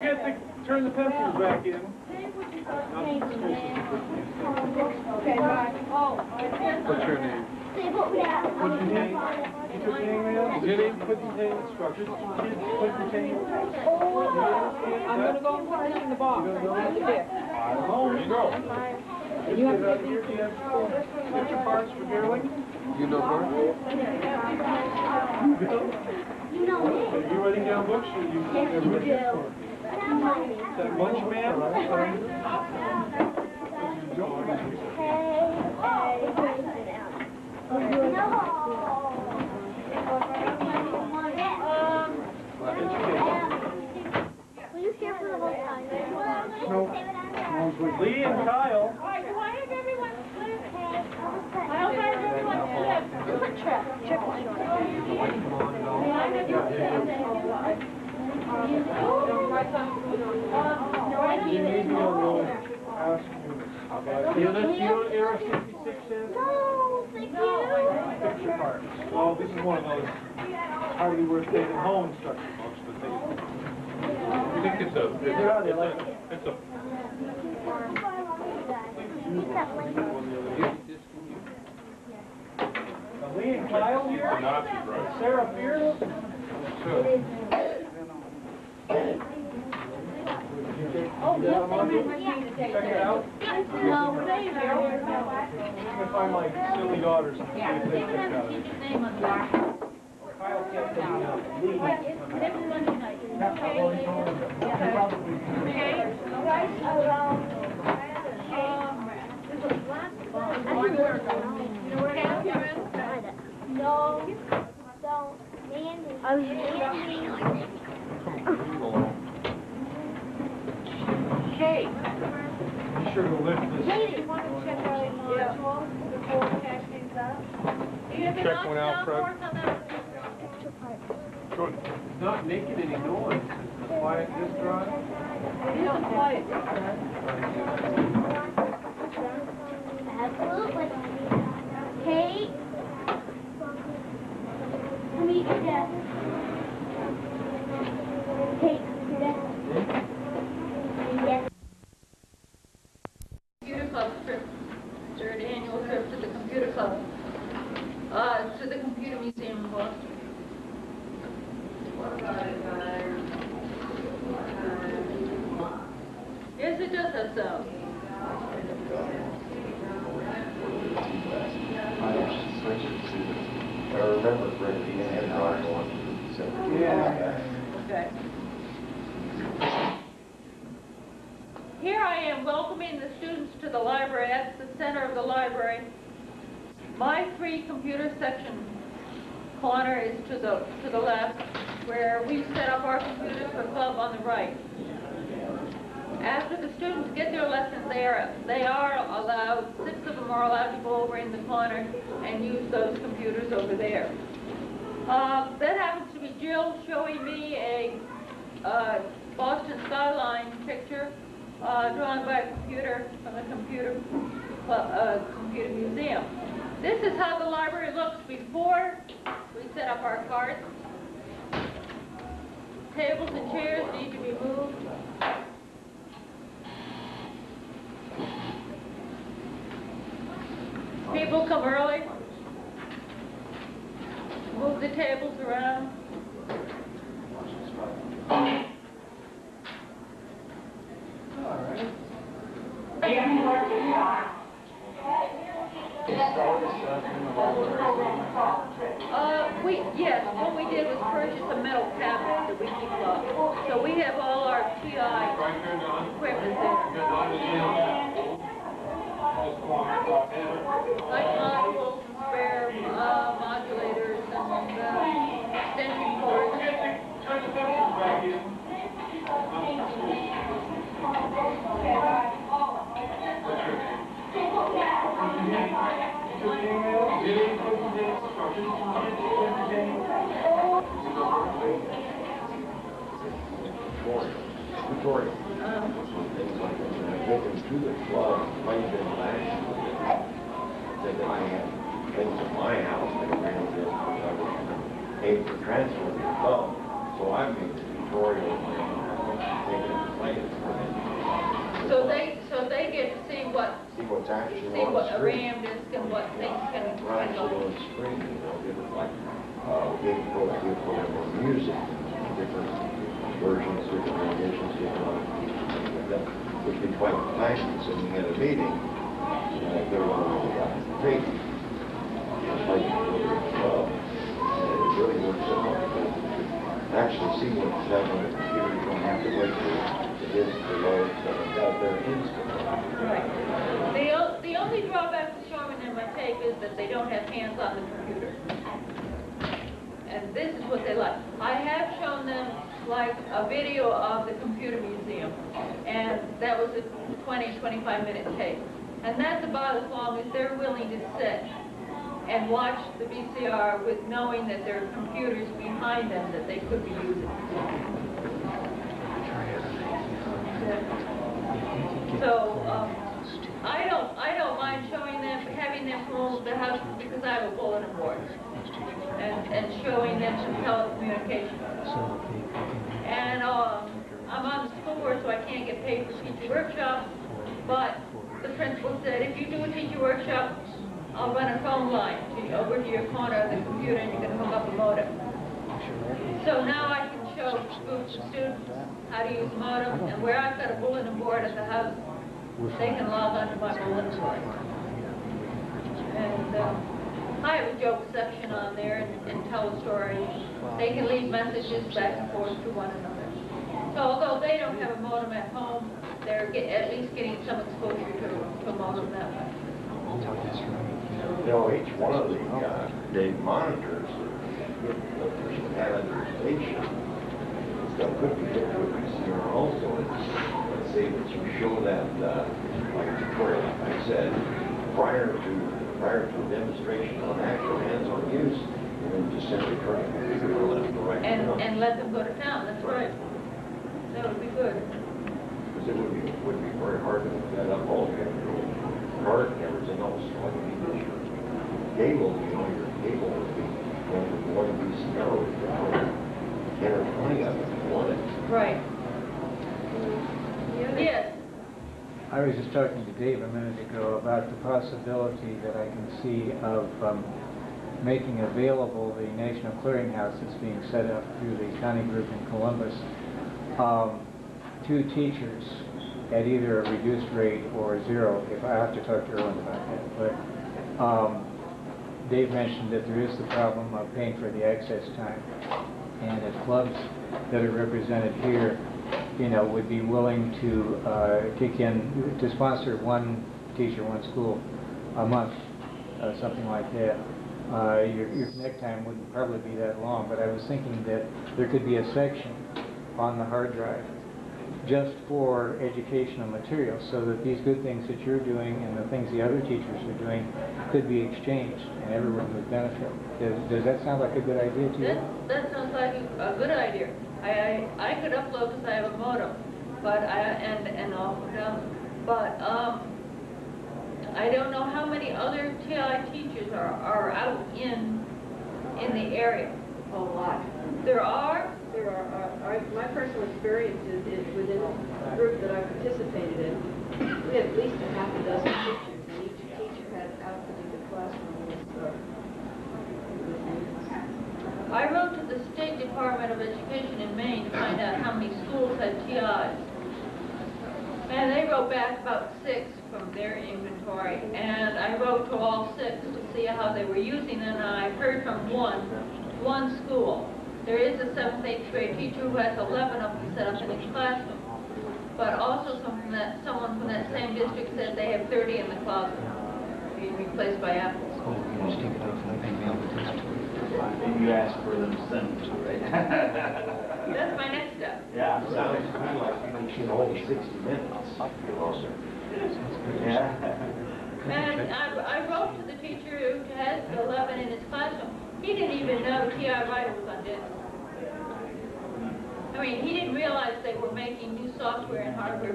Turn the pencils back in. Okay, bye. What's your name? What's your name? You took your name out? Is your name put your name instructions? Kids, put your name. I'm going to go and put it in the box. There you go. And you have to get these. Do you have picture parts for Gerling? You know her? You know me. Are you writing down books or you Yes, you do. That lunch man? Were you here for the whole time? No. Lee and Kyle. Do I have everyone slip? I hope I have everyone slip. What trip? Triple short. You need me on the ask Eunice, you know what Era 66 is? No, thank you. Picture parts. Well, this is one of those hardly worth taking home instruction books, but they... You think it's a... It's a... Lee and Kyle here? Sarah Pierce? Sure. Oh, yes, Check it out. No, I'm going to find my silly daughters and see if they check out. Kyle kept taking out Lee. No, don't. I was Kate. Be sure to lift this. Katie, you want to check our module before we cash things up? Check one out, Fred. Good. It's not making any noise. It's a quiet disk drive. You don't quiet. Absolutely. Kate? Come eat your desk. Kate, your desk. Yes. Computer Club trip, third annual trip to the Computer Club, to the Computer Museum in Boston. Yes, it does have sound. I remember Rick being in the car going. Yeah. Okay. Here I am welcoming the students to the library. That's the center of the library. My free computer section corner is to the left, where we set up our computers for club on the right. After the students get their lessons there, they are allowed, 6 of them are allowed to go over in the corner and use those computers over there. That happens to be Jill showing me a Boston skyline picture drawn by a computer from the computer museum. This is how the library looks before we set up our carts. Tables and chairs need to be moved. People come early, move the tables around. Yes, what we did was purchase a metal cabinet that we keep up. So we have all our TI equipment there. Like modules, spare modulators, and extension cords. Tutorial. Things like that. And I took him to the club quite a bit last year. Then I had things at my house that ran this because I was paid for transfer to the club. So I made the tutorial of my own. take it and play it for them. So they get to see what What's actually see on what the a screen. RAM disk and what things can Right, so go. on the screen, you know, give it like, give for them music, different versions, different renditions, which would be quite time consuming at a meeting. If they're on the tape, it's like and it really works out because actually see what's happening on the computer. You don't have to wait for the disk to load, so it's out there instantly. Right. The only drawback to showing them my tape is that they don't have hands on the computer. And this is what they like. I have shown them like a video of the computer museum, and that was a 20-25-minute tape. And that's about as long as they're willing to sit and watch the VCR with knowing that there are computers behind them that they could be using. So I don't mind showing them, having them pull the house because I have a bulletin board, and showing them some telecommunications. And I'm on the school board, so I can't get paid for teacher workshops. But the principal said, if you do a teacher workshop, I'll run a phone line over to your corner of the computer, and you can hook up a modem. So now I can show groups of students how to use modem, and where I've got a bulletin board at the house, they can log onto my bulletin board. And I have a joke section on there and tell a story. They can leave messages back and forth to one another. So although they don't have a modem at home, they're at least getting some exposure to a modem that way. You know, each one of the monitors have their station. Stuff could be different with VCR also. Let's say that you show that, like tutorial, like I said, prior to demonstration on actual hands-on use, and then just simply turn the computer on left or right. And let them go to town. That's right. That would be good. Because it would be very hard to look that up all together. Card and everything else. All you need is your cable. You know, your cable would be going from one VCR to 10 or 20 of them if you want it. Right. Yes. I was just talking to Dave a minute ago about the possibility that I can see of making available the National Clearinghouse that's being set up through the county group in Columbus to teachers at either a reduced rate or zero. If I have to talk to Erwin about that, but Dave mentioned that there is the problem of paying for the access time, and if clubs that are represented here, you know, would be willing to kick in to sponsor one teacher, one school a month, something like that. Your connect time wouldn't probably be that long, but I was thinking that there could be a section on the hard drive just for educational materials, so that these good things that you're doing and the things the other teachers are doing could be exchanged and everyone would benefit. Does that sound like a good idea to you? That sounds like a good idea. I could upload because I have a modem, but and I'll put down. But I don't know how many other TI teachers are out in the area. A lot. There are. There are, my personal experience is within the group that I participated in, we had at least a half a dozen teachers, and each teacher had outfitted the classroom with I wrote to the State Department of Education in Maine to find out how many schools had TIs. And they wrote back about 6 from their inventory, and I wrote to all 6 to see how they were using them, and I heard from one school. There is a 7th, 8th grade teacher who has 11 of them set up in his classroom. But also someone from that same district said they have 30 in the closet, being replaced by apples. You asked for them to send it, right? That's my next step. Yeah. Sounds to me like you know, only 60 minutes. Yeah. And I wrote to the teacher who has 11 in his classroom. He didn't even know TI Writer was on disk. I mean, he didn't realize they were making new software and hardware